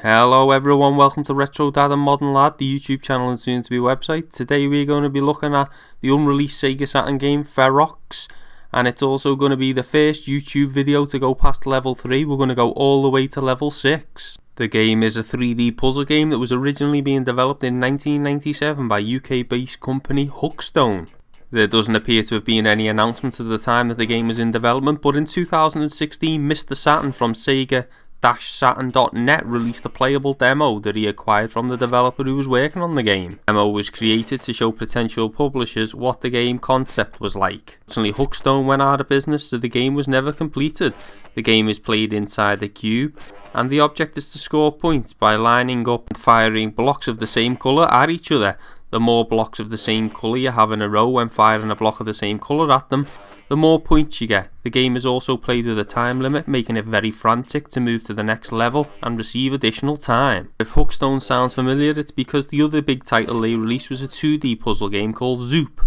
Hello everyone, welcome to Retro Dad and Modern Lad, the YouTube channel and soon to be website. Today we're going to be looking at the unreleased Sega Saturn game Ferox, and it's also going to be the first YouTube video to go past level 3. We're going to go all the way to level 6. The game is a 3D puzzle game that was originally being developed in 1997 by UK based company Hookstone. There doesn't appear to have been any announcement at the time that the game was in development, but in 2016 Mr. Saturn from sega-saturn.net released a playable demo that he acquired from the developer who was working on the game. The demo was created to show potential publishers what the game concept was like. Unfortunately, Hookstone went out of business, so the game was never completed. The game is played inside a cube, and the object is to score points by lining up and firing blocks of the same colour at each other. The more blocks of the same colour you have in a row when firing a block of the same colour at them, the more points you get. The game is also played with a time limit, making it very frantic to move to the next level and receive additional time. If Hookstone sounds familiar, it's because the other big title they released was a 2D puzzle game called Zoop,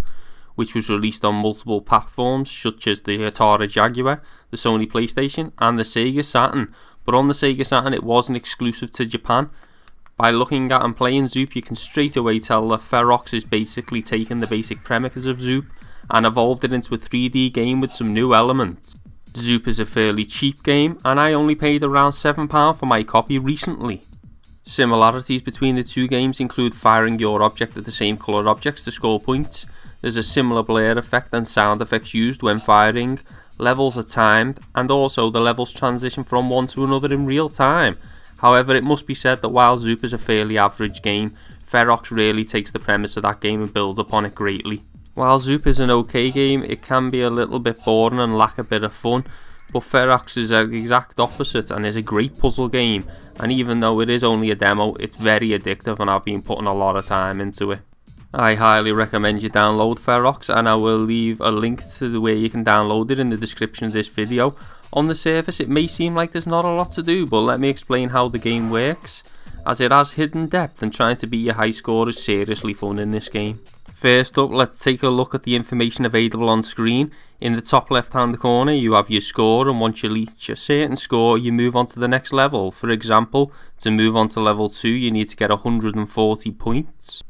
which was released on multiple platforms such as the Atari Jaguar, the Sony PlayStation and the Sega Saturn. But on the Sega Saturn it wasn't exclusive to Japan. By looking at and playing Zoop, you can straight away tell that Ferox is basically taking the basic premises of Zoop and evolved it into a 3D game with some new elements. Zoop is a fairly cheap game, and I only paid around £7 for my copy recently. Similarities between the two games include firing your object at the same colour objects to score points. There's a similar blur effect and sound effects used when firing, levels are timed, and also the levels transition from one to another in real time. However, it must be said that while Zoop is a fairly average game, Ferox really takes the premise of that game and builds upon it greatly. While Zoop is an okay game, it can be a little bit boring and lack a bit of fun, but Ferox is the exact opposite and is a great puzzle game, and even though it is only a demo, it's very addictive and I've been putting a lot of time into it. I highly recommend you download Ferox, and I will leave a link to the way you can download it in the description of this video. On the surface it may seem like there's not a lot to do, but let me explain how the game works, as it has hidden depth and trying to beat your high score is seriously fun in this game. First up, let's take a look at the information available on screen. In the top left hand corner you have your score, and once you reach a certain score you move on to the next level. For example, to move on to level 2 you need to get 140 points.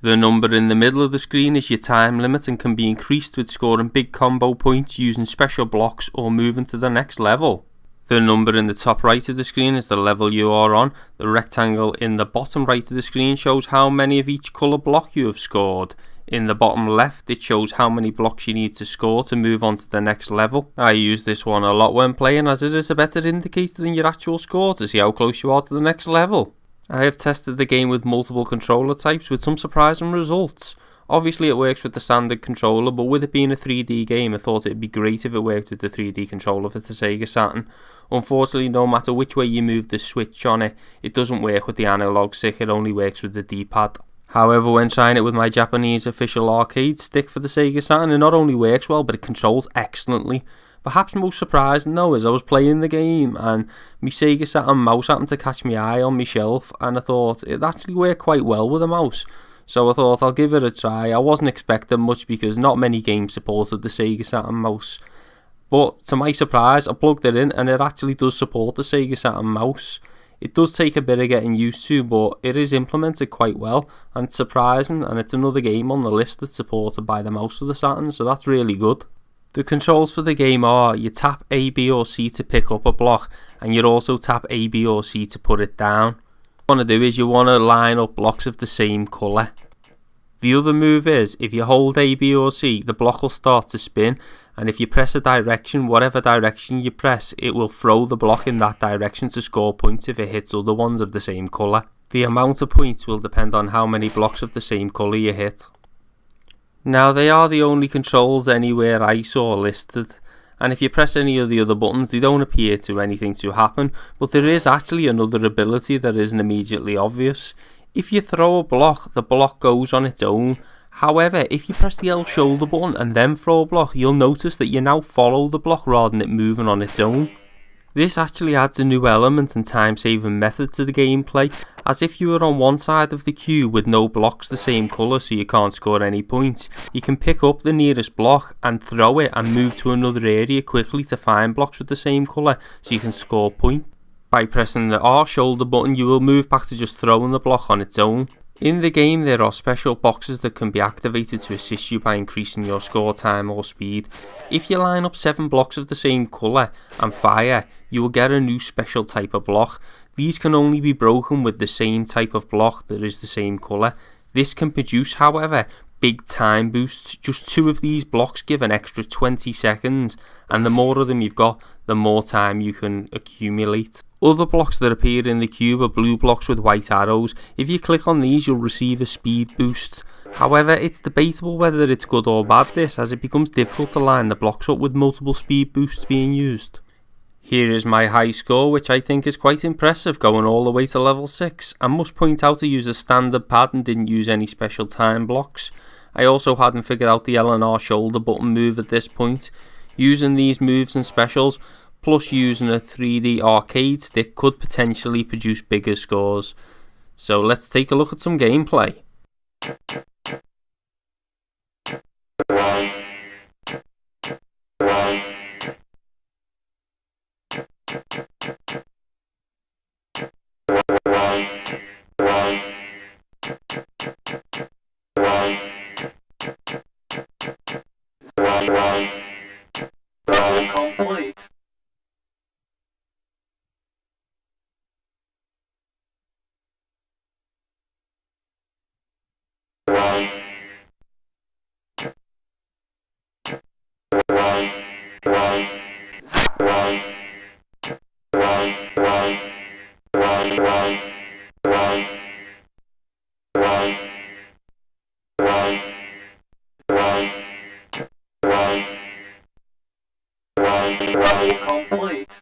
The number in the middle of the screen is your time limit and can be increased with scoring big combo points using special blocks or moving to the next level. The number in the top right of the screen is the level you are on. The rectangle in the bottom right of the screen shows how many of each colour block you have scored. In the bottom left it shows how many blocks you need to score to move on to the next level. I use this one a lot when playing, as it is a better indicator than your actual score to see how close you are to the next level. I have tested the game with multiple controller types with some surprising results. Obviously it works with the standard controller, but with it being a 3D game I thought it would be great if it worked with the 3D controller for the Sega Saturn. Unfortunately, no matter which way you move the switch on it, it doesn't work with the analog stick, it only works with the D-pad. However, when trying it with my Japanese official arcade stick for the Sega Saturn, it not only works well but it controls excellently. Perhaps most surprising though is I was playing the game and my Sega Saturn mouse happened to catch my eye on my shelf, and I thought it actually worked quite well with a mouse. So I thought I'll give it a try. I wasn't expecting much because not many games supported the Sega Saturn mouse. But to my surprise I plugged it in and it actually does support the Sega Saturn mouse. It does take a bit of getting used to, but it is implemented quite well and it's surprising, and it's another game on the list that's supported by the mouse of the Saturn, so that's really good. The controls for the game are you tap A, B or C to pick up a block, and you also tap A, B or C to put it down. What you want to do is you want to line up blocks of the same colour. The other move is if you hold A, B or C, the block will start to spin, and if you press a direction, whatever direction you press, it will throw the block in that direction to score points if it hits other ones of the same colour. The amount of points will depend on how many blocks of the same colour you hit. Now they are the only controls anywhere I saw listed, and if you press any of the other buttons they don't appear to anything to happen, but there is actually another ability that isn't immediately obvious. If you throw a block, the block goes on its own. However, if you press the L shoulder button and then throw a block, you'll notice that you now follow the block rather than it moving on its own. This actually adds a new element and time saving method to the gameplay, as if you were on one side of the cube with no blocks the same colour so you can't score any points, you can pick up the nearest block and throw it and move to another area quickly to find blocks with the same colour so you can score points. By pressing the R shoulder button, you will move back to just throwing the block on its own. In the game, there are special boxes that can be activated to assist you by increasing your score time or speed. If you line up 7 blocks of the same colour and fire, you will get a new special type of block. These can only be broken with the same type of block that is the same colour. This can produce, however, big time boosts. Just 2 of these blocks give an extra 20 seconds, and the more of them you've got, the more time you can accumulate. Other blocks that appear in the cube are blue blocks with white arrows. If you click on these, you'll receive a speed boost. However, it's debatable whether it's good or bad this, as it becomes difficult to line the blocks up with multiple speed boosts being used. Here is my high score, which I think is quite impressive, going all the way to level 6. I must point out I used a standard pad and didn't use any special time blocks. I also hadn't figured out the L and R shoulder button move at this point. Using these moves and specials, plus using a 3D arcade stick, could potentially produce bigger scores. So let's take a look at some gameplay. Complete. Complete. Complete.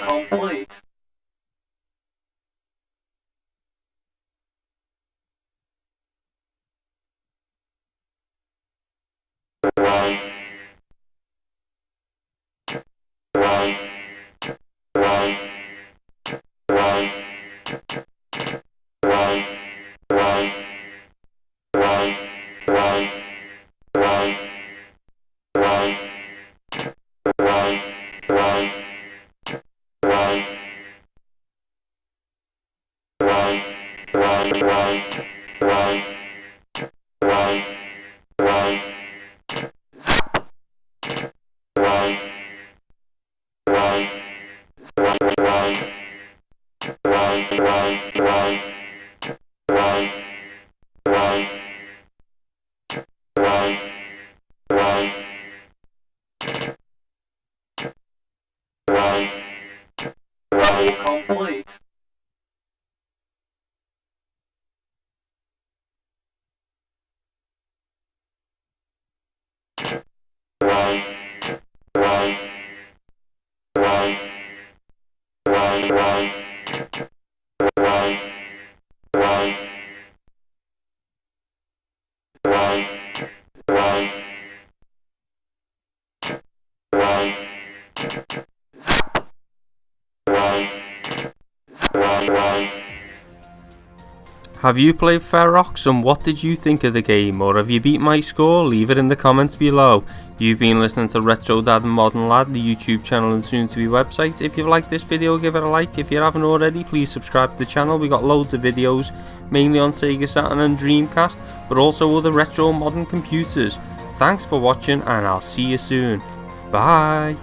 Complete. Zoop. Have you played Ferox, and what did you think of the game, or have you beat my score? Leave it in the comments below. You've been listening to Retro Dad and Modern Lad, the YouTube channel and soon to be website. If you've liked this video, give it a like. If you haven't already, please subscribe to the channel. We got loads of videos, mainly on Sega, Saturn and Dreamcast, but also other retro modern computers. Thanks for watching, and I'll see you soon. Bye.